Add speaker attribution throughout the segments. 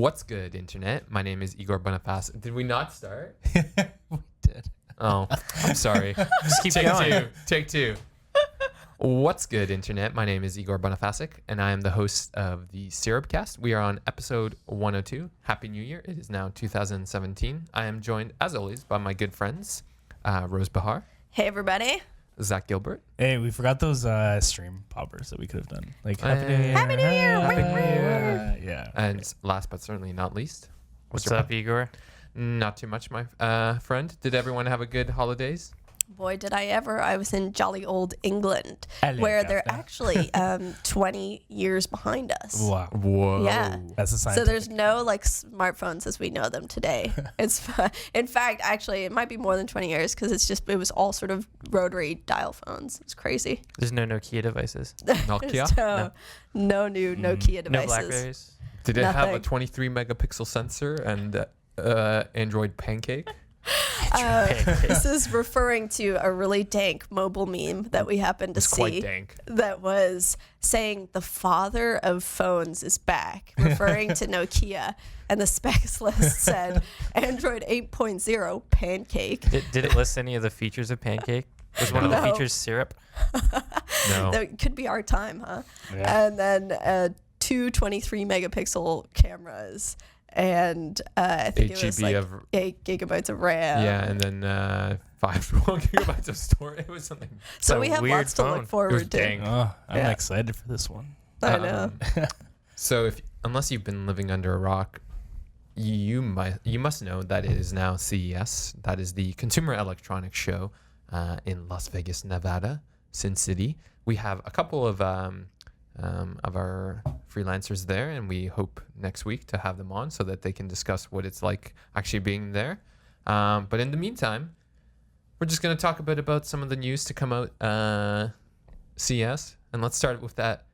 Speaker 1: What's good, Internet? My name is Igor Boniface. Did we not start?
Speaker 2: We did.
Speaker 1: Oh, I'm sorry.
Speaker 3: Just keep going.
Speaker 1: Take two. What's good, Internet? My name is Igor Boniface, and I am the host of the SyrupCast. We are on episode 102. Happy New Year. It is now 2017. I am joined, as always, by my good friends, Rose Bahar.
Speaker 4: Hey, everybody.
Speaker 1: Zach Gilbert.
Speaker 2: Hey, we forgot those stream poppers that we could have done. Like Happy New Year.
Speaker 4: Happy New Year.
Speaker 2: Happy New Year. Yeah.
Speaker 1: And last but certainly not least,
Speaker 3: What's
Speaker 1: Mr.
Speaker 3: up, Igor?
Speaker 1: Not too much, my friend. Did everyone have a good holidays?
Speaker 4: Boy, did I ever. I was in jolly old England,
Speaker 2: Hello,
Speaker 4: where they're
Speaker 2: Captain.
Speaker 4: actually 20 years behind us.
Speaker 2: Wow.
Speaker 1: Whoa.
Speaker 4: Yeah.
Speaker 2: That's a sign.
Speaker 4: So there's no like smartphones as we know them today. In fact, actually, it might be more than 20 years because it was all sort of rotary dial phones. It's crazy.
Speaker 3: There's no Nokia devices.
Speaker 1: Nokia?
Speaker 4: So, no new Nokia
Speaker 3: No
Speaker 4: devices.
Speaker 3: Blackberries.
Speaker 1: Did it have a
Speaker 4: Nothing.
Speaker 1: 23 megapixel sensor and Android Pancake?
Speaker 4: This is referring to a really dank mobile meme that we happened to
Speaker 1: It's quite
Speaker 4: see
Speaker 1: dank.
Speaker 4: that was saying the father of phones is back, referring to Nokia, and the specs list said Android 8.0 Pancake.
Speaker 3: Did it list any of the features of Pancake? Was one of the
Speaker 4: No.
Speaker 3: features syrup?
Speaker 1: No.
Speaker 4: That could be our time, huh?
Speaker 2: Yeah.
Speaker 4: And then two 23 megapixel cameras, and I think it was
Speaker 1: 8 GB
Speaker 4: like
Speaker 1: of
Speaker 4: 8 gigabytes of RAM.
Speaker 1: yeah, and then 5 gigabytes of storage. It was something.
Speaker 4: So
Speaker 3: a
Speaker 4: we have
Speaker 3: weird
Speaker 4: lots to
Speaker 3: phone.
Speaker 4: look
Speaker 1: It was
Speaker 4: forward to.
Speaker 1: dank.
Speaker 2: Oh, I'm
Speaker 4: Yeah.
Speaker 2: excited for this one.
Speaker 4: I know.
Speaker 1: So unless you've been living under a rock, you must know that it is now CES. That is the Consumer Electronics Show in Las Vegas, Nevada, Sin City. We have a couple of our freelancers there, and we hope next week to have them on so that they can discuss what it's like actually being there. But in the meantime, we're just going to talk a bit about some of the news to come out CES, and let's start with that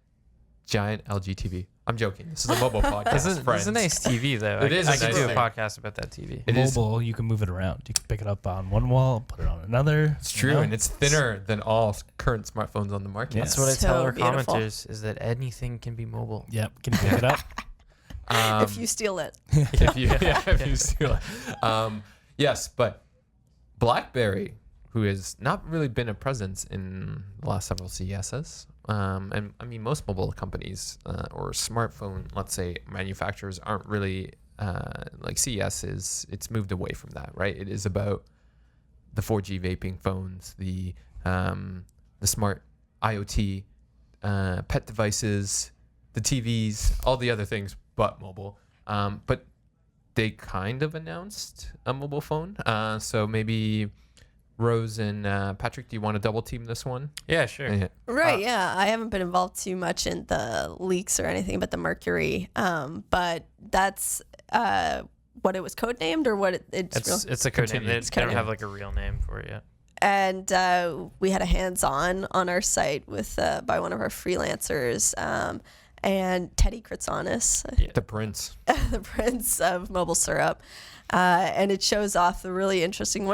Speaker 1: giant LG TV. I'm joking. This is a mobile podcast.
Speaker 3: This is
Speaker 1: friends.
Speaker 3: a nice TV, though.
Speaker 1: It is a
Speaker 3: I could
Speaker 1: nice
Speaker 3: do a
Speaker 1: thing.
Speaker 3: podcast about that TV.
Speaker 1: It is-
Speaker 2: Mobile, you can move it around. You can pick it up on one wall, put it on another.
Speaker 1: It's true, and it's thinner than all current smartphones on the market.
Speaker 2: Yeah.
Speaker 3: That's what I
Speaker 4: So
Speaker 3: tell our
Speaker 4: beautiful.
Speaker 3: commenters, is that anything can be mobile.
Speaker 2: Yep. Can you pick it up?
Speaker 4: If you steal it.
Speaker 1: If you steal it. Yes, but BlackBerry, who has not really been a presence in the last several CESs, and I mean most mobile companies or smartphone, let's say, manufacturers aren't really like CES is. It's moved away from that, right? It is about the 4G vaping phones, the smart IoT, pet devices, the TVs, all the other things but mobile. But they kind of announced a mobile phone. So maybe Rose and Patrick, do you want to double team this one?
Speaker 3: Yeah, sure.
Speaker 1: Yeah.
Speaker 4: Right, yeah. I haven't been involved too much in the leaks or anything but the Mercury. But that's what it was codenamed, or what it's real.
Speaker 3: It's a code name.
Speaker 1: Continue.
Speaker 3: They
Speaker 1: It's
Speaker 3: don't
Speaker 4: code
Speaker 3: have
Speaker 4: name.
Speaker 3: like a real name for it yet.
Speaker 4: And we had a hands-on on our site with by one of our freelancers, and Teddy Kritsanis,
Speaker 1: The Prince.
Speaker 4: the prince of mobile syrup. And it shows off one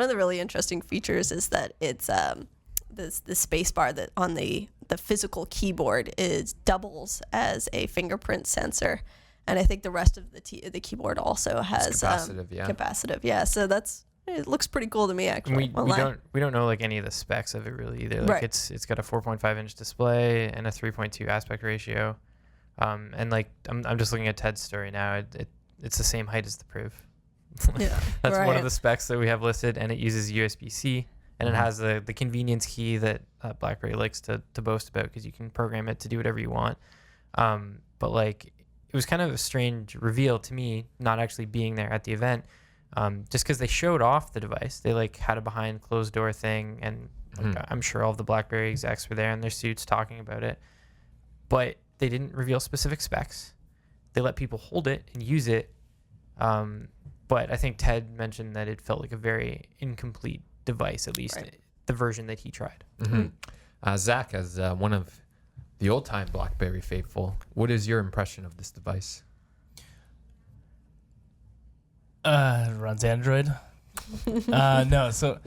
Speaker 4: of the really interesting features is that it's the space bar that on the physical keyboard doubles as a fingerprint sensor. And I think the rest of the keyboard also has
Speaker 1: capacitive, yeah.
Speaker 4: capacitive. Yeah. So it looks pretty cool to me, actually.
Speaker 3: We don't know like any of the specs of it really either. Like
Speaker 4: Right.
Speaker 3: it's got a 4.5 inch display and a 3.2 aspect ratio. And like I'm just looking at Ted's story now. It's the same height as the Priv.
Speaker 4: Yeah,
Speaker 3: That's one
Speaker 4: right.
Speaker 3: of the specs that we have listed, and it uses USB-C, and it has the convenience key that BlackBerry likes to boast about, because you can program it to do whatever you want. But like it was kind of a strange reveal to me, not actually being there at the event, just because they showed off the device. They like had a behind closed door thing, and like, I'm sure all of the BlackBerry execs were there in their suits talking about it, but they didn't reveal specific specs. They let people hold it and use it. But I think Ted mentioned that it felt like a very incomplete device, at least
Speaker 4: Right.
Speaker 3: the version that he tried.
Speaker 1: Mm-hmm. Zach, as one of the old-time BlackBerry faithful, what is your impression of this device?
Speaker 2: It runs Android. No, so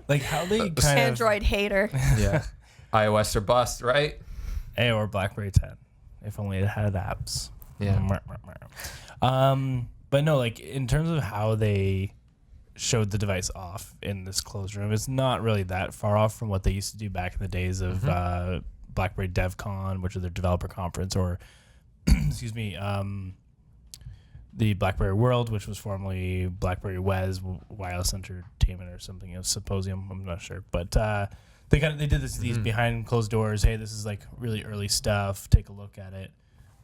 Speaker 2: like how they kind of
Speaker 4: Android hater.
Speaker 1: Yeah. iOS or bust, right?
Speaker 2: or BlackBerry 10, if only it had apps.
Speaker 1: Yeah.
Speaker 2: But no, like in terms of how they showed the device off in this closed room, it's not really that far off from what they used to do back in the days of BlackBerry DevCon, which is their developer conference, or excuse me, the BlackBerry World, which was formerly BlackBerry WES, Wireless Entertainment or something, Symposium. I'm not sure, but they did these behind closed doors. Hey, this is like really early stuff. Take a look at it.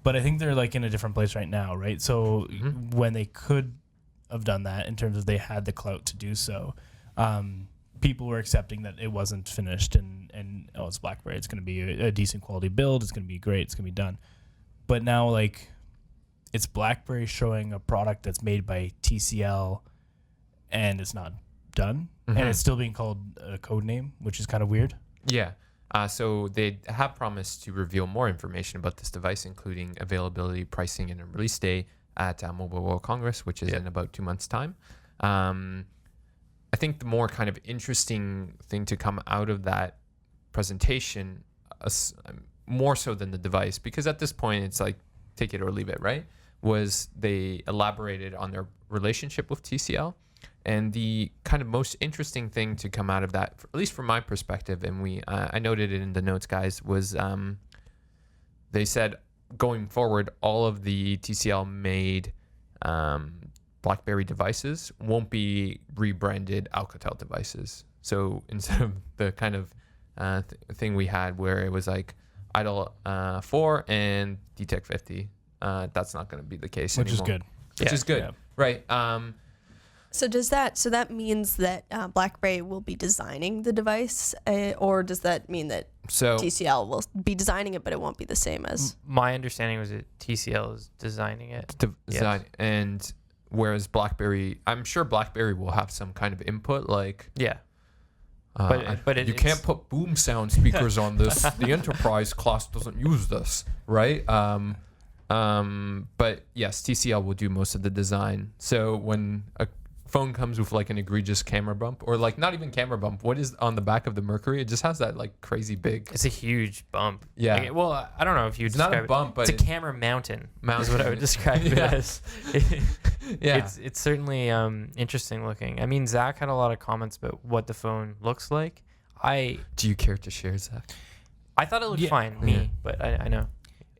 Speaker 2: But I think they're like in a different place right now, right? So when they could have done that, in terms of they had the clout to do so, people were accepting that it wasn't finished, and oh, it's BlackBerry. It's going to be a decent quality build. It's going to be great. It's going to be done. But now, like, it's BlackBerry showing a product that's made by TCL, and it's not done, and it's still being called a code name, which is kind of weird.
Speaker 1: Yeah. So they have promised to reveal more information about this device, including availability, pricing, and a release day at Mobile World Congress, which is in about 2 months' time. I think the more kind of interesting thing to come out of that presentation, more so than the device, because at this point it's like take it or leave it, right? Was they elaborated on their relationship with TCL. And the kind of most interesting thing to come out of that, at least from my perspective, and I noted it in the notes, guys, was they said going forward, all of the TCL made BlackBerry devices won't be rebranded Alcatel devices. So instead of the kind of thing we had where it was like Idol 4 and DTEC 50, that's not going to be the case
Speaker 2: Which
Speaker 1: anymore.
Speaker 2: is good.
Speaker 1: Which is good, right?
Speaker 4: So that means that BlackBerry will be designing the device, or does that mean that TCL will be designing it, but it won't be the same as?
Speaker 3: My understanding was that TCL is designing it.
Speaker 1: Design, and whereas BlackBerry, I'm sure BlackBerry will have some kind of input, like
Speaker 3: but
Speaker 1: you can't put boom sound speakers on this. The enterprise class doesn't use this, right? But yes, TCL will do most of the design. So when a phone comes with like an egregious camera bump, or like not even camera bump, what is on the back of the Mercury? It just has that like crazy big.
Speaker 3: It's a huge bump.
Speaker 1: Yeah.
Speaker 3: Like, well, I don't know if you would
Speaker 1: It's not a
Speaker 3: describe
Speaker 1: bump, but
Speaker 3: it's a camera mountain. Is what I would describe it as.
Speaker 1: Yeah.
Speaker 3: It's certainly interesting looking. I mean, Zach had a lot of comments about what the phone looks like.
Speaker 1: Do you care to share, Zach?
Speaker 3: I thought it looked fine, but I know.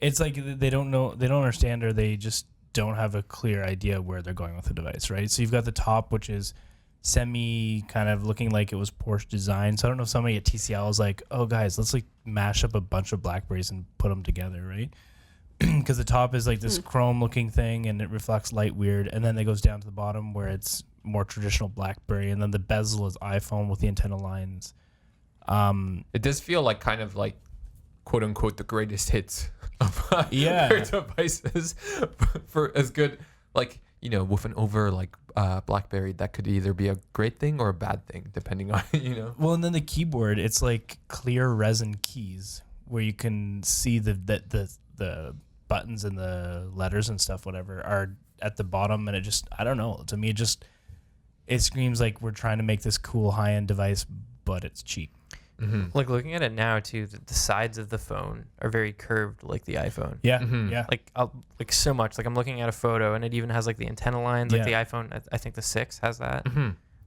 Speaker 2: It's like they don't know, they don't understand, or they just don't have a clear idea where they're going with the device, right? So you've got the top, which is semi kind of looking like it was Porsche designed. So I don't know if somebody at TCL is like, oh guys, let's like mash up a bunch of BlackBerries and put them together, right? Because the top is like this chrome looking thing and it reflects light weird, and then it goes down to the bottom where it's more traditional BlackBerry, and then the bezel is iPhone with the antenna lines.
Speaker 1: It does feel like kind of like quote unquote the greatest hits of their devices for as good, like, you know, with an over like BlackBerry, that could either be a great thing or a bad thing depending on, you know.
Speaker 2: Well, and then the keyboard, it's like clear resin keys where you can see the buttons and the letters and stuff, whatever, are at the bottom, and it just, I don't know, to me it screams like we're trying to make this cool high-end device, but it's cheap.
Speaker 3: Like looking at it now too, the sides of the phone are very curved, like the iPhone.
Speaker 2: Yeah, yeah.
Speaker 3: Like so much. Like I'm looking at a photo, and it even has like the antenna lines, like the iPhone. I think the 6 has that.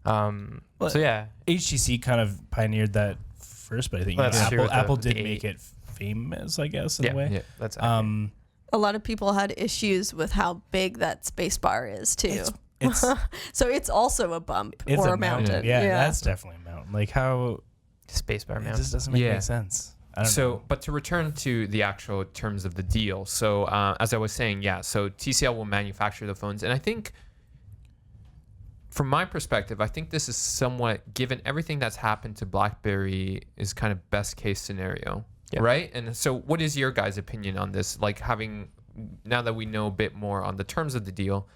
Speaker 3: So yeah,
Speaker 2: HTC kind of pioneered that first, but I think Apple did make it famous, I guess, in a way.
Speaker 1: Yeah,
Speaker 3: that's
Speaker 4: A lot of people had issues with how big that space bar is too.
Speaker 2: It's
Speaker 4: so it's also a bump
Speaker 2: it's
Speaker 4: or a mountain.
Speaker 2: Yeah, that's definitely a mountain. Like how
Speaker 3: spacebar
Speaker 2: it
Speaker 3: mountain.
Speaker 2: just doesn't make any sense. I don't know.
Speaker 1: But to return to the actual terms of the deal, so as I was saying, so TCL will manufacture the phones, and I think, from my perspective, I think this is somewhat, given everything that's happened to BlackBerry, is kind of best case scenario, right? And so, what is your guys' opinion on this? Like, now that we know a bit more on the terms of the deal.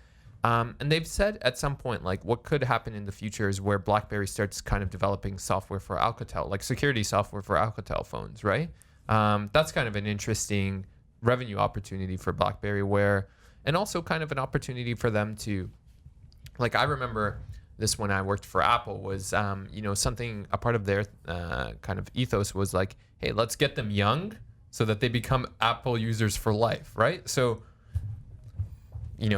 Speaker 1: And they've said at some point, like, what could happen in the future is where BlackBerry starts kind of developing software for Alcatel, like security software for Alcatel phones, right? That's kind of an interesting revenue opportunity for BlackBerry, and also kind of an opportunity for them to, like, I remember this when I worked for Apple was, something, a part of their kind of ethos was like, hey, let's get them young so that they become Apple users for life, right? So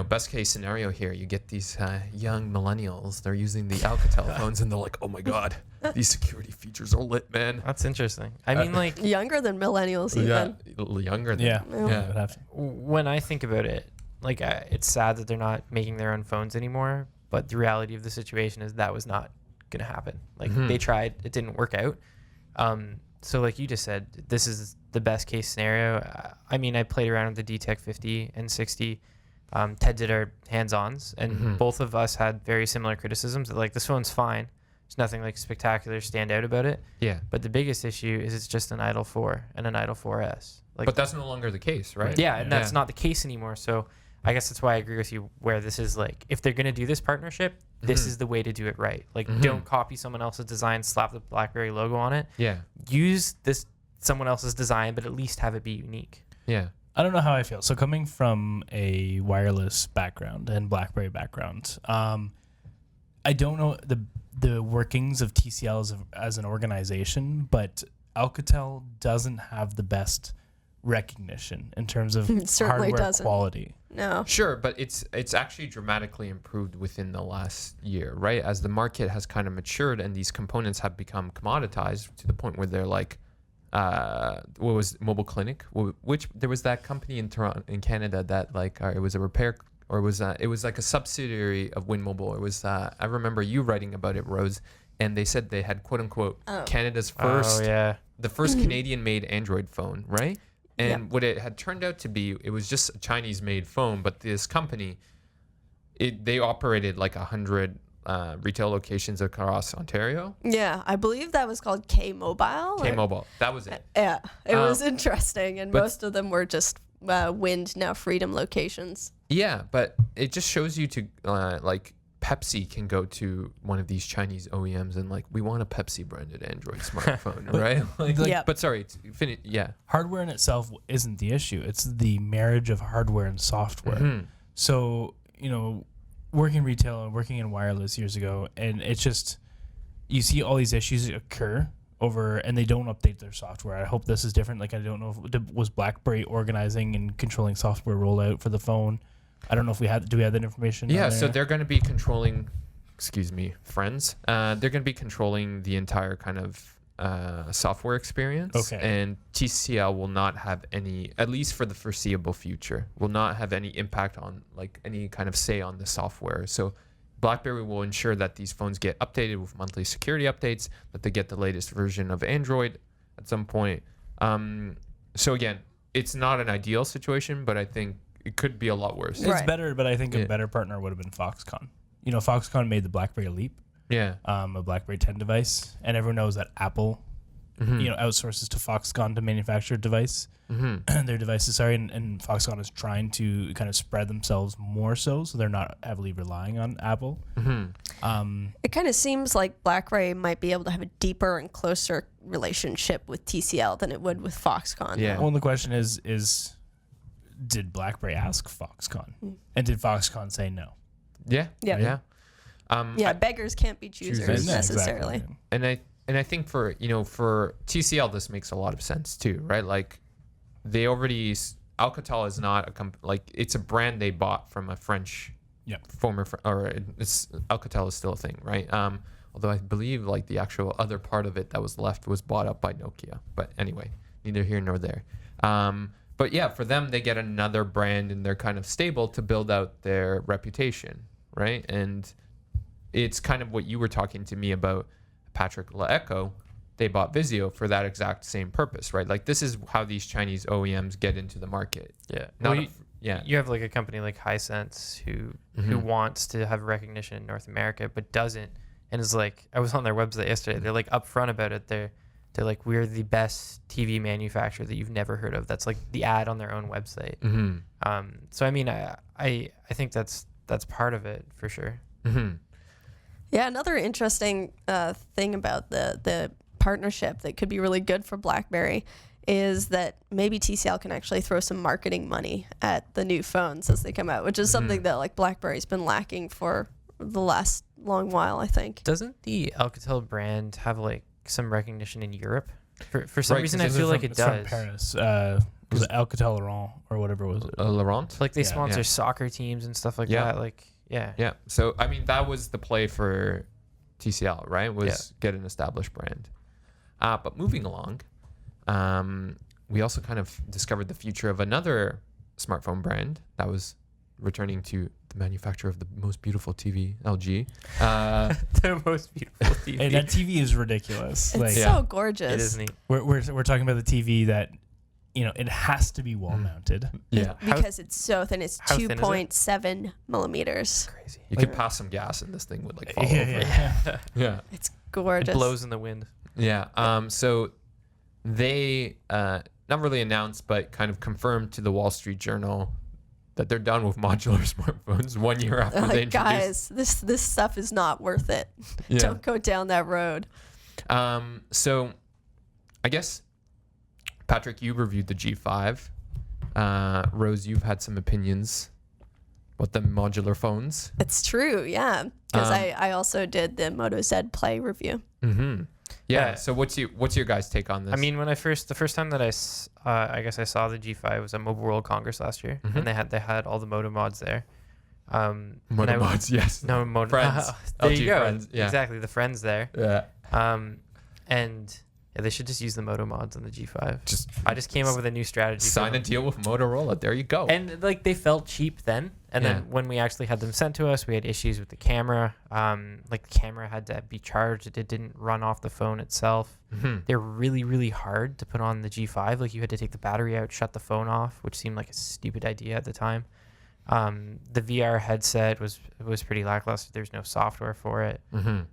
Speaker 1: best case scenario here, you get these young millennials. They're using the Alcatel phones, and they're like, "Oh my god, these security features are lit, man."
Speaker 3: That's interesting. I mean, like
Speaker 4: Younger than millennials, even.
Speaker 1: Younger than
Speaker 2: Yeah.
Speaker 4: Yeah.
Speaker 2: I would have to.
Speaker 3: when I think about it, like it's sad that they're not making their own phones anymore. But the reality of the situation is that was not going to happen. Like they tried, it didn't work out. So like you just said, this is the best case scenario. I mean, I played around with the DTEC 50 and 60. Ted did our hands-ons, and both of us had very similar criticisms. That, like, this phone's fine. There's nothing like spectacular stand out about it.
Speaker 1: Yeah.
Speaker 3: But the biggest issue is it's just an Idol 4 and an Idol 4S. Like,
Speaker 1: But that's no longer the case, right?
Speaker 3: yeah, and that's not the case anymore. So I guess that's why I agree with you where this is like, if they're going to do this partnership, this is the way to do it right. Like, don't copy someone else's design, slap the BlackBerry logo on it.
Speaker 1: Yeah.
Speaker 3: Use this someone else's design, but at least have it be unique.
Speaker 1: Yeah.
Speaker 2: I don't know how I feel. So coming from a wireless background and BlackBerry background, I don't know the workings of TCL as an organization, but Alcatel doesn't have the best recognition in terms of
Speaker 4: Certainly
Speaker 2: hardware
Speaker 4: doesn't.
Speaker 2: quality.
Speaker 4: No.
Speaker 1: Sure, but it's actually dramatically improved within the last year, right? As the market has kind of matured and these components have become commoditized to the point where they're like, what was Mobile Clinic? Which there was that company in Toronto, in Canada, that like it was a repair, or it was like a subsidiary of Win Mobile. It was I remember you writing about it, Rose, and they said they had quote unquote Canada's first, the first Canadian-made Android phone, right? And what it had turned out to be, it was just a Chinese-made phone, but this company, they operated like 100 retail locations across Ontario.
Speaker 4: Yeah, I believe that was called K-Mobile.
Speaker 1: K-Mobile, that was it.
Speaker 4: Yeah, it was interesting, and
Speaker 1: but-
Speaker 4: most of them were just Wind, now Freedom locations.
Speaker 1: Yeah, but it just shows you to like Pepsi can go to one of these Chinese OEMs and like, we want a Pepsi branded Android smartphone, right? Like,
Speaker 4: Yep.
Speaker 1: But sorry, finish. Yeah.
Speaker 2: Hardware in itself isn't the issue. It's the marriage of hardware and software. So, working retail and working in wireless years ago, and it's just, you see all these issues occur and they don't update their software. I hope this is different. Like, I don't know if was BlackBerry organizing and controlling software rollout for the phone. I don't know if do we have that information?
Speaker 1: Yeah, so they're going to be controlling, excuse me, friends. They're going to be controlling the entire kind of software experience.
Speaker 2: Okay.
Speaker 1: And TCL will not have any, at least for the foreseeable future, will not have any impact on like any kind of say on the software. So BlackBerry will ensure that these phones get updated with monthly security updates, that they get the latest version of Android at some point. So again, it's not an ideal situation, but I think it could be a lot worse.
Speaker 2: It's better, but I think a better partner would have been Foxconn. Foxconn made the BlackBerry Leap,
Speaker 1: Yeah.
Speaker 2: a BlackBerry 10 device, and everyone knows that Apple, outsources to Foxconn to manufacture their devices. And Foxconn is trying to kind of spread themselves more so they're not heavily relying on Apple.
Speaker 4: It kind of seems like BlackBerry might be able to have a deeper and closer relationship with TCL than it would with Foxconn.
Speaker 1: Yeah.
Speaker 2: Well, the question is did BlackBerry ask Foxconn, and did Foxconn say no?
Speaker 1: Yeah.
Speaker 4: Yeah.
Speaker 1: Yeah.
Speaker 4: Yeah, beggars can't be choosers
Speaker 1: Yeah,
Speaker 4: necessarily.
Speaker 2: Exactly.
Speaker 1: And I think for TCL, this makes a lot of sense too, right? Like Alcatel is not it's a brand they bought from a French Alcatel is still a thing, right? Although I believe like the actual other part of it that was left was bought up by Nokia. But anyway, neither here nor there. But yeah, for them, they get another brand and they're kind of stable to build out their reputation, right? And it's kind of what you were talking to me about, Patrick Laeco. They bought Vizio for that exact same purpose, right? Like, this is how these Chinese OEMs get into the market.
Speaker 3: Yeah. You have like a company like Hisense who wants to have recognition in North America but doesn't, and is like, I was on their website yesterday. They're like upfront about it. They're like, we're the best TV manufacturer that you've never heard of. That's like the ad on their own website. So I mean, I think that's part of it for sure.
Speaker 4: Yeah, another interesting thing about the partnership that could be really good for BlackBerry is that maybe TCL can actually throw some marketing money at the new phones as they come out, which is something that like BlackBerry's been lacking for the last long while, I think.
Speaker 3: Doesn't the Alcatel brand have like some recognition in Europe? For some
Speaker 1: Right,
Speaker 3: reason,
Speaker 1: 'cause
Speaker 3: I
Speaker 1: it's
Speaker 3: feel like it
Speaker 2: It's from
Speaker 3: does.
Speaker 2: Paris. Was it Alcatel Laurent or whatever was it?
Speaker 1: Laurent.
Speaker 3: Like they
Speaker 2: Yeah.
Speaker 3: sponsor
Speaker 1: Yeah.
Speaker 3: soccer teams and stuff like
Speaker 1: Yeah.
Speaker 3: that. Like, yeah.
Speaker 1: Yeah. So I mean, that was the play for TCL, right? Was get an established brand. But moving along, we also kind of discovered the future of another smartphone brand that was returning to the manufacturer of the most beautiful TV, LG.
Speaker 3: The most beautiful TV.
Speaker 2: Hey, that TV is ridiculous.
Speaker 4: It's
Speaker 2: Like
Speaker 4: so gorgeous.
Speaker 3: It is neat.
Speaker 2: we're talking about the TV that, you know, it has to be wall mounted.
Speaker 1: Yeah.
Speaker 4: Because it's so thin. It's
Speaker 3: how thin is it?
Speaker 4: 2.7 millimeters.
Speaker 3: Crazy.
Speaker 1: You could pass some gas and this thing would like fall over.
Speaker 2: Yeah.
Speaker 1: Yeah.
Speaker 4: It's
Speaker 3: It
Speaker 4: gorgeous.
Speaker 3: blows in the wind.
Speaker 1: Yeah. So they not really announced, but kind of confirmed to the Wall Street Journal that they're done with modular smartphones 1 year after they
Speaker 4: Like,
Speaker 1: introduced.
Speaker 4: guys, this stuff is not worth it.
Speaker 1: Yeah.
Speaker 4: Don't go down that road.
Speaker 1: So I guess, Patrick, you reviewed the G5. Rose, you've had some opinions about the modular phones.
Speaker 4: It's true, yeah. Because I also did the Moto Z Play review.
Speaker 1: Mm-hmm. Yeah.
Speaker 3: Yeah.
Speaker 1: So what's your guys' take on this?
Speaker 3: I mean, when the first time that I guess I saw the G5 was at Mobile World Congress last year,
Speaker 1: Mhm.
Speaker 3: and they had all the Moto mods there.
Speaker 1: Moto
Speaker 3: and I-
Speaker 1: mods, yes.
Speaker 3: No, Moto
Speaker 1: Friends.
Speaker 3: there
Speaker 1: LG
Speaker 3: you go.
Speaker 1: friends, yeah.
Speaker 3: Exactly, the friends there.
Speaker 1: Yeah.
Speaker 3: And yeah, they should just use the Moto mods on the G5.
Speaker 1: Just
Speaker 3: I just came up with a new strategy. for
Speaker 1: sign a
Speaker 3: them.
Speaker 1: deal with Motorola. There you go.
Speaker 3: And like they felt cheap then, and
Speaker 1: Yeah.
Speaker 3: then when we actually had them sent to us, we had issues with the camera. Like the camera had to be charged; it didn't run off the phone itself.
Speaker 1: Mhm.
Speaker 3: They're really, really hard to put on the G5. Like you had to take the battery out, shut the phone off, which seemed like a stupid idea at the time. The VR headset was pretty lackluster. There's no software for it.
Speaker 1: Mhm.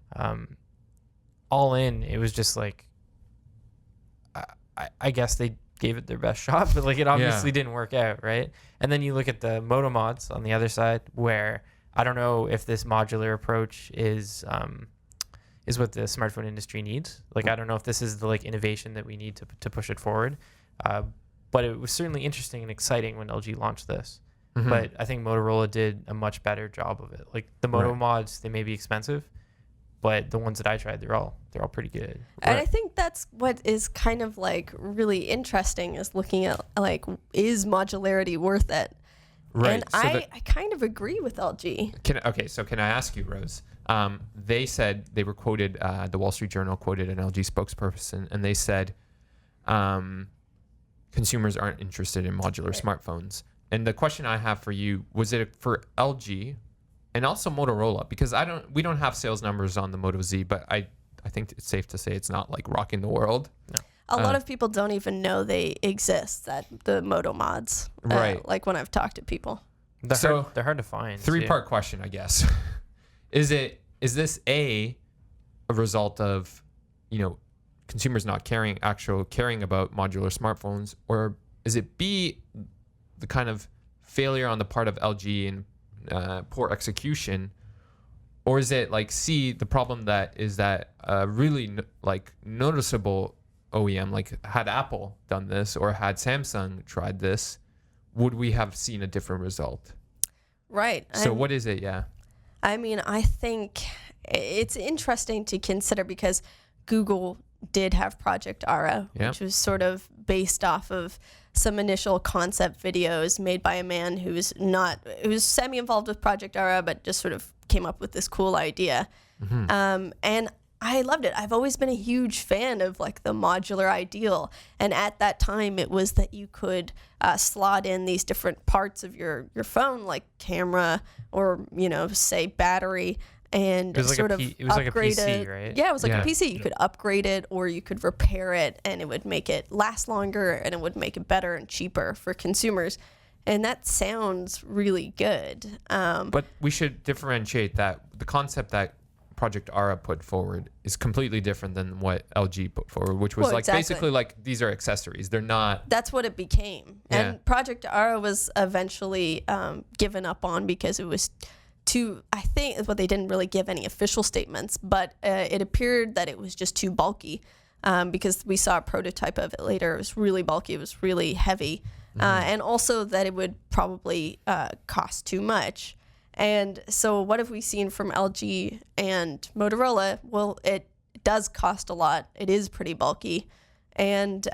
Speaker 3: All in, it was just like I guess they gave it their best shot, but like it obviously didn't work out, right? And then you look at the Moto mods on the other side, where I don't know if this modular approach is what the smartphone industry needs. Like I don't know if this is the like innovation that we need to push it forward. But it was certainly interesting and exciting when LG launched this.
Speaker 1: Mhm.
Speaker 3: But I think Motorola did a much better job of it. Like the Moto
Speaker 1: Right.
Speaker 3: mods, they may be expensive, but the ones that I tried, they're all pretty good.
Speaker 4: And I
Speaker 1: Right.
Speaker 4: think that's what is kind of like really interesting is looking at like, is modularity worth it?
Speaker 1: Right.
Speaker 4: And
Speaker 1: So
Speaker 4: I kind of agree with LG.
Speaker 1: Can I ask you, Rose? They said they were quoted. The Wall Street Journal quoted an LG spokesperson, and they said consumers aren't interested in modular smartphones. And the question I have for you, was it for LG and also Motorola? Because we don't have sales numbers on the Moto Z, but I think it's safe to say it's not like rocking the world.
Speaker 4: A lot of people don't even know they exist, that the Moto mods.
Speaker 1: Right.
Speaker 4: Like when I've talked to people.
Speaker 3: They're hard to find. too.
Speaker 1: 3-part question, I guess. Is this a result of, consumers not caring about modular smartphones, or is it B, the kind of failure on the part of LG and poor execution, or is it like C, the problem that really noticeable OEM, like had Apple done this or had Samsung tried this, would we have seen a different result?
Speaker 4: Right.
Speaker 1: So what is it? Yeah.
Speaker 4: I mean, I think it's interesting to consider because Google did have Project Ara,
Speaker 1: Yeah.
Speaker 4: which was sort of based off of some initial concept videos made by a man who was semi-involved with Project Ara, but just sort of came up with this cool idea. And I loved it. I've always been a huge fan of like the modular ideal. And at that time, it was that you could slot in these different parts of your phone, like camera or, say battery, and
Speaker 3: It was like
Speaker 4: sort
Speaker 3: a
Speaker 4: of
Speaker 3: it was like a
Speaker 4: upgrade
Speaker 3: PC,
Speaker 4: it.
Speaker 3: right?
Speaker 4: Yeah, it was like
Speaker 1: Yeah.
Speaker 4: a PC. You could upgrade it or you could repair it and it would make it last longer and it would make it better and cheaper for consumers. And that sounds really good.
Speaker 1: But we should differentiate that the concept that Project Ara put forward is completely different than what LG put forward, which was
Speaker 4: Well, exactly.
Speaker 1: basically like these are accessories. They're not.
Speaker 4: That's what it became.
Speaker 1: Yeah.
Speaker 4: And Project Ara was eventually given up on because it was I think what they didn't really give any official statements, but it appeared that it was just too bulky because we saw a prototype of it later. It was really bulky. It was really heavy. And also that it would probably cost too much. And so what have we seen from LG and Motorola? Well, it does cost a lot. It is pretty bulky. and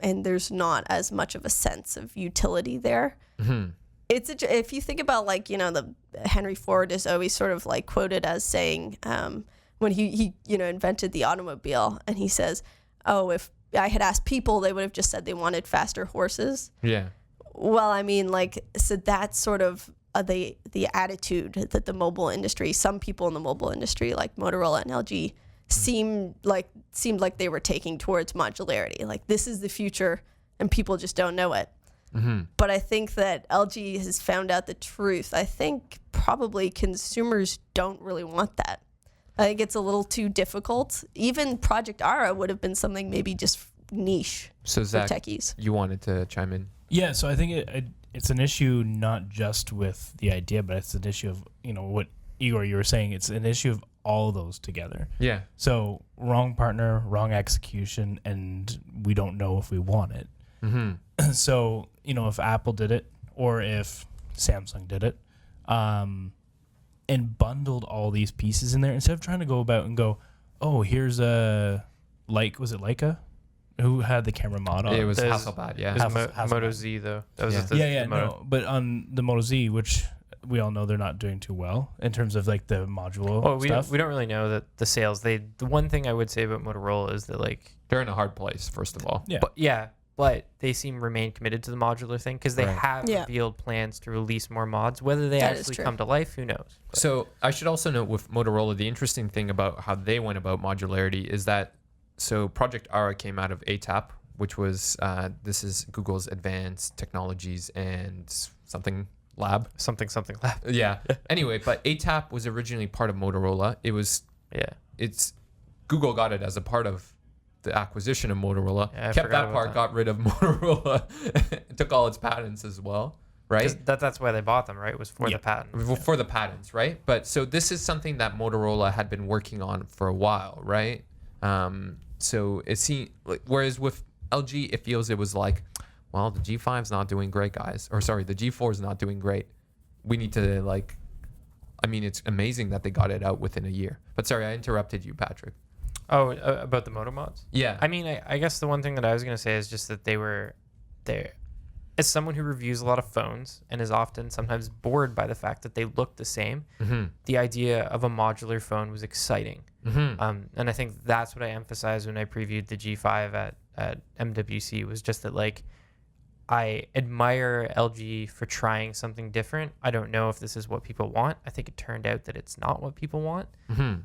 Speaker 4: there's not as much of a sense of utility there. If you think about, like, the Henry Ford is always sort of like quoted as saying, when he invented the automobile, and he says, oh, if I had asked people, they would have just said they wanted faster horses.
Speaker 1: Yeah.
Speaker 4: Well, I mean, like, so that's sort of the attitude that the mobile industry, some people in the mobile industry like Motorola and LG seemed like they were taking towards modularity. Like, this is the future and people just don't know it. But I think that LG has found out the truth. I think probably consumers don't really want that. I think it's a little too difficult. Even Project Ara would have been something maybe just niche
Speaker 1: So,
Speaker 4: for
Speaker 1: Zach,
Speaker 4: techies.
Speaker 1: you wanted to chime in?
Speaker 2: Yeah, so I think it's an issue not just with the idea, but it's an issue of, what Igor, you were saying. It's an issue of all those together.
Speaker 1: Yeah.
Speaker 2: So wrong partner, wrong execution, and we don't know if we want it. So, if Apple did it or if Samsung did it, and bundled all these pieces in there, instead of trying to go about and go, oh, here's was it Leica? Who had the camera mod on?
Speaker 1: It was Hasselblad, yeah.
Speaker 3: It was Moto Z, though. That was
Speaker 1: Yeah.
Speaker 3: the Moto.
Speaker 2: No, but on the Moto Z, which we all know they're not doing too well in terms of like the module stuff.
Speaker 3: We don't really know that the sales. The one thing I would say about Motorola is that, like,
Speaker 1: They're in a hard place, first of all.
Speaker 2: Yeah.
Speaker 3: but they remain committed to the modular thing because they
Speaker 1: Right.
Speaker 3: have revealed plans to release more mods. Whether they
Speaker 4: That is
Speaker 3: actually
Speaker 4: true.
Speaker 3: come to life, who knows? But
Speaker 1: So I should also note with Motorola, the interesting thing about how they went about modularity is that, so Project Ara came out of ATAP, which was, this is Google's Advanced Technologies and something lab.
Speaker 3: something lab.
Speaker 1: Yeah. Anyway, but ATAP was originally part of Motorola. It's Google got it as a part of the acquisition of Motorola.
Speaker 3: Yeah, I
Speaker 1: kept
Speaker 3: forgot
Speaker 1: that
Speaker 3: about
Speaker 1: part,
Speaker 3: that.
Speaker 1: got rid of Motorola, took all its patents as well, right?
Speaker 3: That's why they bought them, right? Was for the patent.
Speaker 1: For the patents, right? But so this is something that Motorola had been working on for a while, right? So it seemed like, whereas with LG, it feels it was like, well, the G5's not doing great, guys. Or sorry, the G4 is not doing great. We need to it's amazing that they got it out within a year. But sorry, I interrupted you, Patrick.
Speaker 3: Oh, about the Moto mods?
Speaker 1: Yeah.
Speaker 3: I mean, I guess the one thing that I was going to say is just that they were there. As someone who reviews a lot of phones and is often sometimes bored by the fact that they look the same, the idea of a modular phone was exciting. And I think that's what I emphasized when I previewed the G5 at MWC, was just that, like, I admire LG for trying something different. I don't know if this is what people want. I think it turned out that it's not what people want,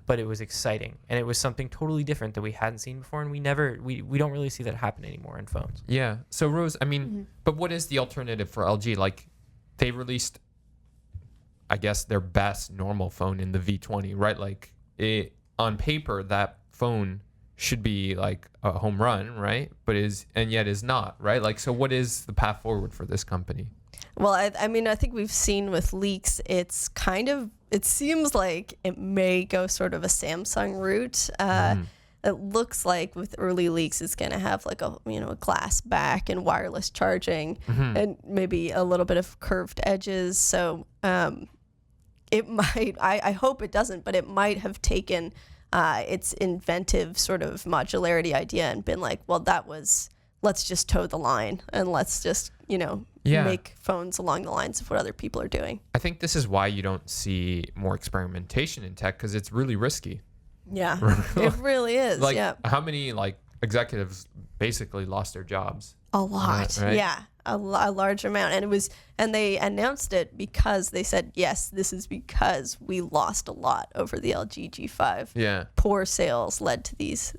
Speaker 3: but it was exciting. And it was something totally different that we hadn't seen before. And we don't really see that happen anymore in phones.
Speaker 1: Yeah. So Rose, I mean, but what is the alternative for LG? Like, they released, I guess, their best normal phone in the V20, right? Like, on paper, that phone should be like a home run, right? But yet is not, right? Like, so what is the path forward for this company?
Speaker 4: Well, I mean, I think we've seen with leaks, it seems like it may go sort of a Samsung route. It looks like with early leaks, it's going to have like a glass back and wireless charging and maybe a little bit of curved edges. So it might, I hope it doesn't, but it might have taken its inventive sort of modularity idea and been like, well, let's just toe the line and let's just, make phones along the lines of what other people are doing.
Speaker 1: I think this is why you don't see more experimentation in tech, because it's really risky.
Speaker 4: Yeah, it really is.
Speaker 1: Like,
Speaker 4: yeah,
Speaker 1: how many executives basically lost their jobs?
Speaker 4: a lot.
Speaker 1: Right?
Speaker 4: Yeah, a large amount, and they announced it because they said, yes, this is because we lost a lot over the LG G5.
Speaker 1: Yeah.
Speaker 4: Poor sales led to these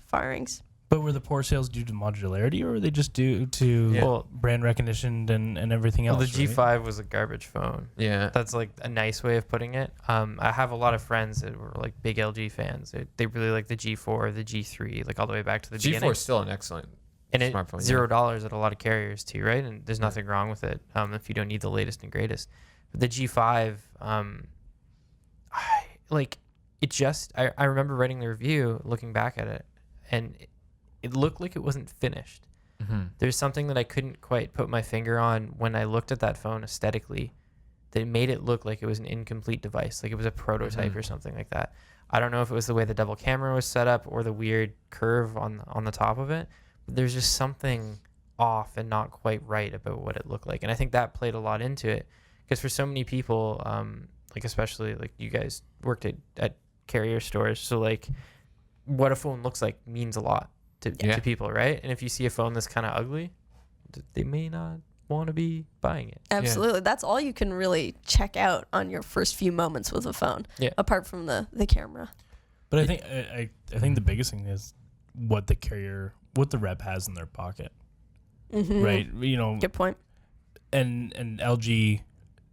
Speaker 4: firings.
Speaker 2: But were the poor sales due to modularity, or were they just due to brand recognition and everything else?
Speaker 3: Well, the G5 was a garbage phone.
Speaker 1: Yeah.
Speaker 3: That's like a nice way of putting it. I have a lot of friends that were like big LG fans. They really like the G4, the G3, like all the way back to the beginning.
Speaker 1: G4 is still an excellent
Speaker 3: and
Speaker 1: smartphone.
Speaker 3: $0 at a lot of carriers too, right? And there's nothing wrong with it if you don't need the latest and greatest. But the G5, I remember writing the review, looking back at it, and it looked like it wasn't finished. There's something that I couldn't quite put my finger on when I looked at that phone aesthetically that made it look like it was an incomplete device, like it was a prototype or something like that. I don't know if it was the way the double camera was set up or the weird curve on the top of it. But there's just something off and not quite right about what it looked like. And I think that played a lot into it, because for so many people, like especially like you guys worked at carrier stores, so like what a phone looks like means a lot to people, right? And if you see a phone that's kind of ugly, they may not want to be buying it.
Speaker 4: Absolutely. That's all you can really check out on your first few moments with a phone, apart from the camera.
Speaker 2: But I think I think the biggest thing is what the rep has in their pocket, right? You know,
Speaker 4: Good point.
Speaker 2: And LG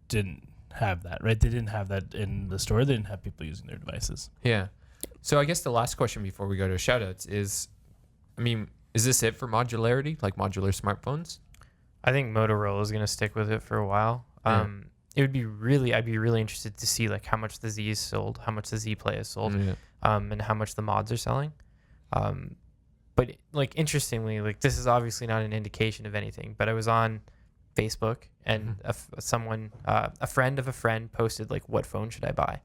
Speaker 2: didn't have that, right? They didn't have that in the store. They didn't have people using their devices.
Speaker 1: Yeah. So I guess the last question before we go to shoutouts is, I mean, is this it for modularity, like modular smartphones?
Speaker 3: I think Motorola is going to stick with it for a while.
Speaker 1: Yeah.
Speaker 3: I'd be really interested to see like how much the Z is sold, how much the Z Play is sold, and how much the mods are selling. But like interestingly, like this is obviously not an indication of anything, but I was on Facebook and a friend of a friend posted like, what phone should I buy?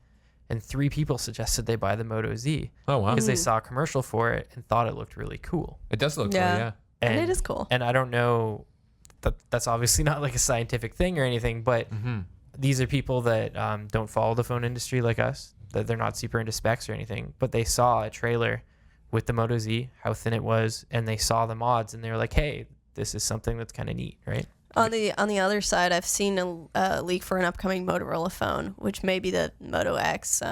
Speaker 3: And 3 people suggested they buy the Moto Z.
Speaker 1: Oh, wow.
Speaker 3: Because they saw a commercial for it and thought it looked really cool.
Speaker 1: It does look cool, yeah.
Speaker 4: And it is cool.
Speaker 3: And I don't know, that's obviously not like a scientific thing or anything, but these are people that don't follow the phone industry like us, that they're not super into specs or anything, but they saw a trailer with the Moto Z, how thin it was, and they saw the mods and they were like, hey, this is something that's kind of neat, right?
Speaker 4: On the other side, I've seen a leak for an upcoming Motorola phone, which may be the Moto X,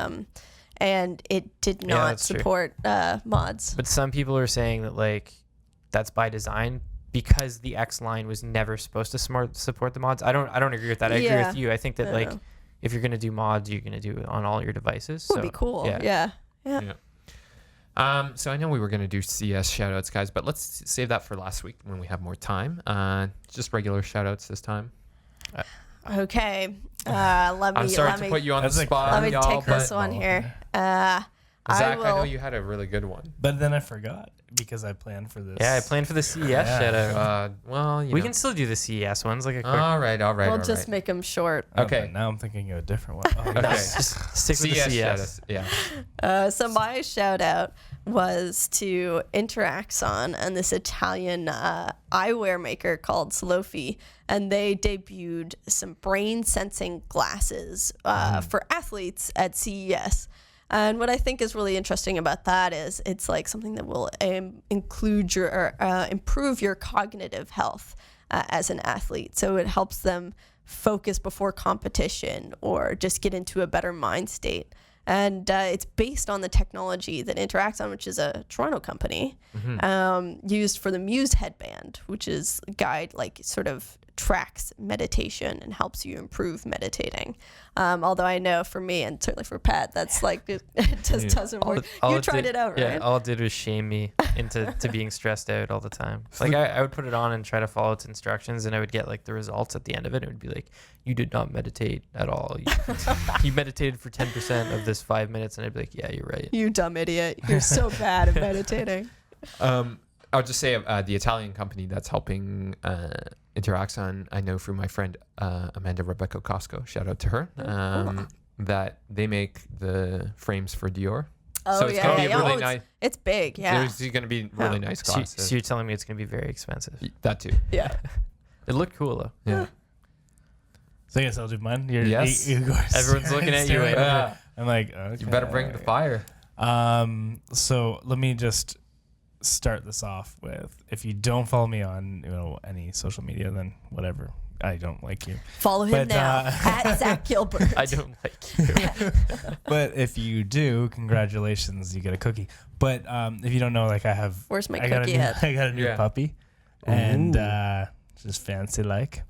Speaker 4: and it did not support mods.
Speaker 3: But some people are saying that like that's by design, because the X line was never supposed to support the mods. I don't agree with that. I agree with you. I think that like if you're gonna do mods, you're gonna do it on all your devices.
Speaker 4: Would be cool. Yeah.
Speaker 1: So I know we were going to do CS shoutouts, guys, but let's save that for last week when we have more time. Just regular shoutouts this time.
Speaker 4: Okay.
Speaker 1: I'm sorry to put you on the spot.
Speaker 4: Let me take this one here.
Speaker 1: Zach, I know you had a really good one.
Speaker 2: But then I forgot because I planned for this.
Speaker 3: Yeah, I planned for the CES shoutout.
Speaker 1: Well,
Speaker 3: we can still do the CES ones, like a quick.
Speaker 1: All right.
Speaker 4: We'll just make them short.
Speaker 1: Okay.
Speaker 2: Now I'm thinking of a different one.
Speaker 1: Okay.
Speaker 3: Just stick with the CES.
Speaker 1: Yeah.
Speaker 4: So my shout out was to Interaxon and this Italian eyewear maker called Slofi, and they debuted some brain sensing glasses for athletes at CES. And what I think is really interesting about that is it's like something that will include improve your cognitive health as an athlete. So it helps them focus before competition or just get into a better mind state. And it's based on the technology that Interaxon, which is a Toronto company, used for the Muse headband, which is a guide like sort of tracks meditation and helps you improve meditating. Although I know for me and certainly for Pat, that's like it just doesn't work. You tried it out, right?
Speaker 3: Yeah, all it did was shame me into being stressed out all the time. Like I would put it on and try to follow its instructions, and I would get like the results at the end of it. It would be like, you did not meditate at all. You meditated for 10% of this 5 minutes, and I'd be like, yeah, you're right.
Speaker 4: You dumb idiot. You're so bad at meditating.
Speaker 1: I'll just say the Italian company that's helping Interaxon, I know through my friend Amanda Rebecca Costco, shout out to her, that they make the frames for Dior.
Speaker 4: Oh,
Speaker 1: so it's going to be really nice.
Speaker 4: It's big, yeah.
Speaker 1: There's going to be really nice glasses.
Speaker 3: So you're telling me it's going to be very expensive?
Speaker 1: That too.
Speaker 4: Yeah.
Speaker 3: It looked cool though.
Speaker 1: Yeah.
Speaker 2: So I guess I'll do mine.
Speaker 1: Yes.
Speaker 3: Everyone's looking at you.
Speaker 2: Yeah. I'm like, okay.
Speaker 1: You better bring the fire.
Speaker 2: So let me just start this off with, if you don't follow me on any social media, then whatever, I don't like you.
Speaker 4: Follow him now at Zach Gilbert.
Speaker 3: I don't like you.
Speaker 2: But if you do, congratulations, you get a cookie. But if you don't know, like
Speaker 4: Where's my cookie at?
Speaker 2: I got a new puppy, and just fancy like.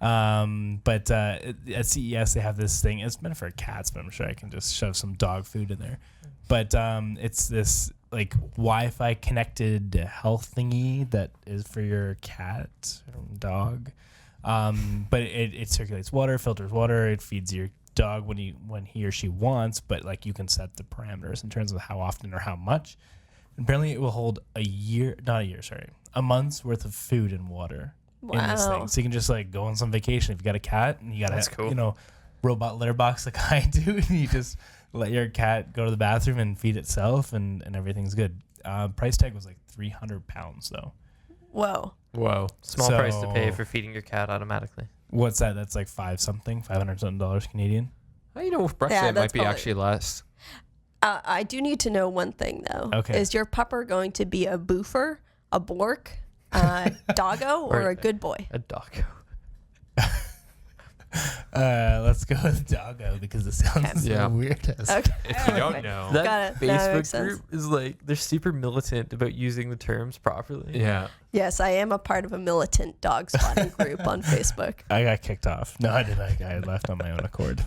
Speaker 2: But at CES they have this thing. It's meant for cats, but I'm sure I can just shove some dog food in there. But it's this like Wi-Fi connected health thingy that is for your cat or dog. But it circulates water, filters water. It feeds your dog when he or she wants. But like you can set the parameters in terms of how often or how much. And apparently it will hold a month's worth of food and water in this thing. So you can just like go on some vacation if you got a cat and you got a robot litter box like I do, and you just let your cat go to the bathroom and feed itself, and everything's good. Price tag was like £300 though.
Speaker 4: Whoa.
Speaker 1: Whoa.
Speaker 3: Small price to pay
Speaker 2: So-
Speaker 3: for feeding your cat automatically.
Speaker 2: What's that? That's like $500 something Canadian.
Speaker 1: You know, with Brexit,
Speaker 4: Yeah,
Speaker 1: it might
Speaker 4: that's
Speaker 1: be
Speaker 4: probably-
Speaker 1: actually less.
Speaker 4: I do need to know one thing though.
Speaker 2: Okay.
Speaker 4: Is your pupper going to be a boofer, a bork, doggo, or a good boy?
Speaker 3: A dog.
Speaker 2: Let's go with doggo because it sounds
Speaker 4: Okay.
Speaker 2: so
Speaker 1: Yeah.
Speaker 2: weird. As
Speaker 4: Okay.
Speaker 1: If you don't know.
Speaker 3: That
Speaker 4: Got it. That makes
Speaker 3: Facebook
Speaker 4: sense.
Speaker 3: group is like, they're super militant about using the terms properly.
Speaker 1: Yeah.
Speaker 4: Yes, I am a part of a militant dog spotting group on Facebook.
Speaker 2: I got kicked off. No, I didn't. I left on my own accord.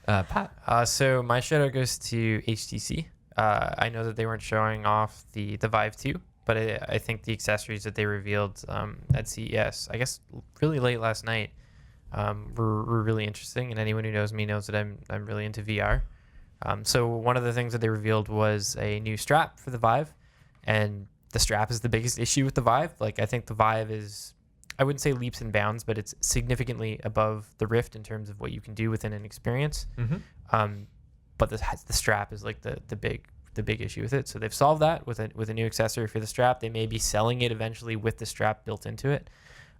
Speaker 1: Pat.
Speaker 3: So my shout out goes to HTC. I know that they weren't showing off the Vive 2, but I think the accessories that they revealed at CES, I guess really late last night, were really interesting. And anyone who knows me knows that I'm really into VR. So one of the things that they revealed was a new strap for the Vive, and the strap is the biggest issue with the Vive. Like, I think the Vive is, I wouldn't say leaps and bounds, but it's significantly above the Rift in terms of what you can do within an experience.
Speaker 1: Mm-hmm.
Speaker 3: But the strap is like the big issue with it. So they've solved that with a new accessory for the strap. They may be selling it eventually with the strap built into it.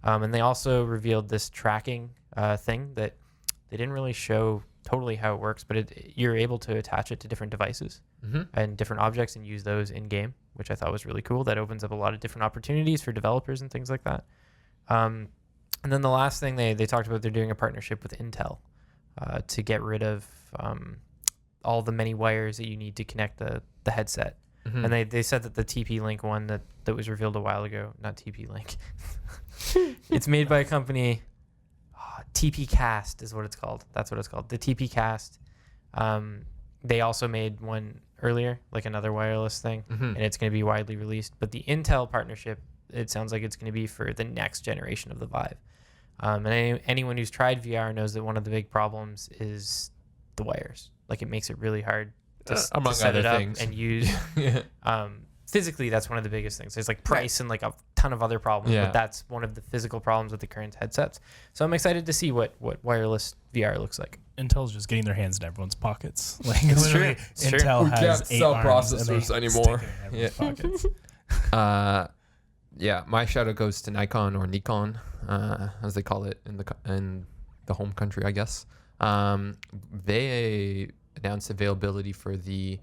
Speaker 3: And they also revealed this tracking thing that they didn't really show totally how it works, but you're able to attach it to different devices and different objects and use those in game, which I thought was really cool. That opens up a lot of different opportunities for developers and things like that. And then the last thing they talked about, they're doing a partnership with Intel to get rid of all the many wires that you need to connect the headset.
Speaker 1: Mm-hmm.
Speaker 3: And they said that the TP-Link one that was revealed a while ago, not TP-Link, it's made by a company, TP-Cast is what it's called. That's what it's called. The TP-Cast. They also made one earlier, like another wireless thing, and it's going to be widely released. But the Intel partnership, it sounds like it's going to be for the next generation of the Vive. And anyone who's tried VR knows that one of the big problems is the wires. Like, it makes it really hard to set
Speaker 1: other
Speaker 3: it up
Speaker 1: things.
Speaker 3: and use. Physically, that's one of the biggest things. There's like price and like a ton of other problems,
Speaker 1: Yeah.
Speaker 3: but that's one of the physical problems with the current headsets. So I'm excited to see what wireless VR looks like.
Speaker 2: Intel's just getting their hands in everyone's pockets. Like,
Speaker 3: It's
Speaker 2: literally,
Speaker 3: true. It's true.
Speaker 2: Intel
Speaker 1: We
Speaker 2: has
Speaker 1: can't
Speaker 2: 8
Speaker 1: sell
Speaker 2: arms and they
Speaker 1: processors
Speaker 2: stick
Speaker 1: anymore.
Speaker 2: it in everyone's
Speaker 1: Yeah.
Speaker 2: pockets.
Speaker 1: Yeah, my shout out goes to Nikon or Nikon, as they call it in the home country, I guess. They announced availability for the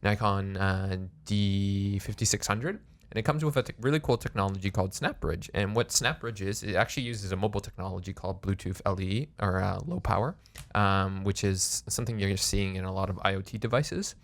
Speaker 1: Nikon D5600, and it comes with a really cool technology called SnapBridge. And what SnapBridge is, it actually uses a mobile technology called Bluetooth LE, or low power, which is something you're seeing in a lot of IoT devices.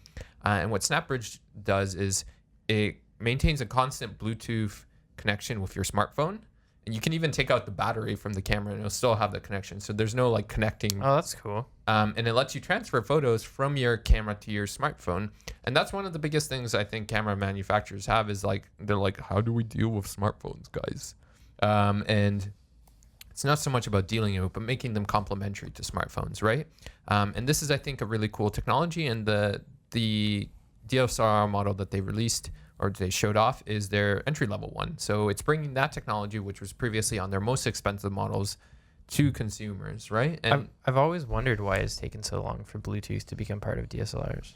Speaker 1: And what SnapBridge does is it maintains a constant Bluetooth connection with your smartphone, and you can even take out the battery from the camera and it'll still have the connection. So there's no like connecting.
Speaker 3: Oh, that's cool.
Speaker 1: And it lets you transfer photos from your camera to your smartphone. And that's one of the biggest things I think camera manufacturers have is like, they're like, how do we deal with smartphones, guys? And it's not so much about dealing with, but making them complementary to smartphones, right? And this is, I think, a really cool technology. And the DSLR model that they released or they showed off is their entry-level one. So it's bringing that technology, which was previously on their most expensive models, to consumers, right? And
Speaker 3: I've always wondered why it's taken so long for Bluetooth to become part of DSLRs.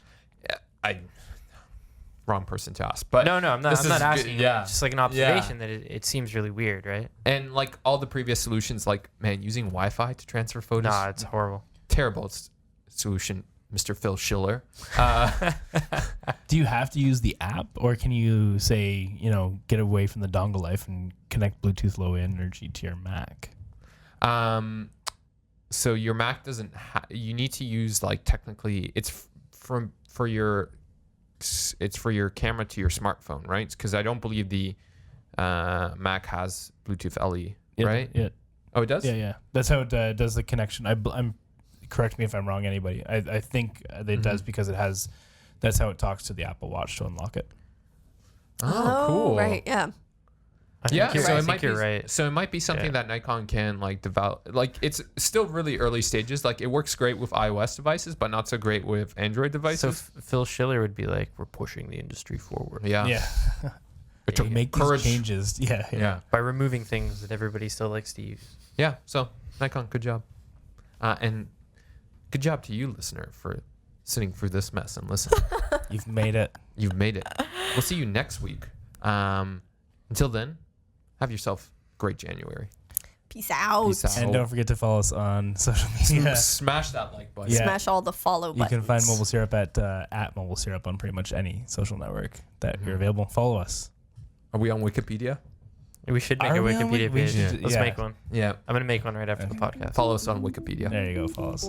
Speaker 1: wrong person to ask, but
Speaker 3: No, I'm not.
Speaker 1: this
Speaker 3: I'm not
Speaker 1: is
Speaker 3: asking.
Speaker 1: good. Yeah.
Speaker 3: Just like an observation that it seems really weird, right?
Speaker 1: And like all the previous solutions, like man, using Wi-Fi to transfer photos,
Speaker 3: Nah, it's horrible.
Speaker 1: terrible solution, Mr. Phil Schiller.
Speaker 2: Do you have to use the app, or can you say, get away from the dongle life and connect Bluetooth Low Energy to your Mac?
Speaker 1: So your Mac doesn't. You need to use like technically, it's for your camera to your smartphone, right? Because I don't believe the Mac has Bluetooth LE, right?
Speaker 2: Yeah.
Speaker 1: Oh, it does.
Speaker 2: Yeah. That's how it does the connection. I'm correct me if I'm wrong. Anybody, I think it does because it has. That's how it talks to the Apple Watch to unlock it.
Speaker 1: Oh, cool.
Speaker 4: Right. Yeah.
Speaker 3: I
Speaker 1: Yeah,
Speaker 3: think
Speaker 1: so
Speaker 3: I
Speaker 1: it
Speaker 3: think
Speaker 1: might
Speaker 3: you're
Speaker 1: be
Speaker 3: right.
Speaker 1: So it might be something that Nikon can like develop. Like it's still really early stages. Like it works great with iOS devices, but not so great with Android
Speaker 3: So
Speaker 1: devices.
Speaker 3: Phil Schiller would be like, "We're pushing the industry forward
Speaker 2: Yeah.
Speaker 1: Which
Speaker 2: To
Speaker 1: will
Speaker 2: make
Speaker 1: encourage-
Speaker 2: these changes. Yeah.
Speaker 1: Yeah.
Speaker 3: by removing things that everybody still likes to use."
Speaker 1: Yeah. So Nikon, good job, and good job to you, listener, for sitting through this mess and listening.
Speaker 2: You've made it.
Speaker 1: You've made it. We'll see you next week. Until then, have yourself a great January.
Speaker 4: Peace out.
Speaker 1: Peace out.
Speaker 2: And don't forget to follow us on social media.
Speaker 1: Smash that like button.
Speaker 2: Yeah.
Speaker 4: Smash all the follow buttons.
Speaker 2: You can find Mobile Syrup at Mobile Syrup on pretty much any social network that you're available. Follow us.
Speaker 1: Are we on Wikipedia?
Speaker 3: We should make
Speaker 2: Are
Speaker 3: a
Speaker 2: we on
Speaker 3: Wikipedia
Speaker 2: We
Speaker 3: page.
Speaker 2: should-
Speaker 3: Let's
Speaker 2: yeah.
Speaker 3: make one.
Speaker 1: Yeah.
Speaker 3: I'm gonna make one right after the podcast.
Speaker 1: Follow us on Wikipedia.
Speaker 2: There you go. Follow us.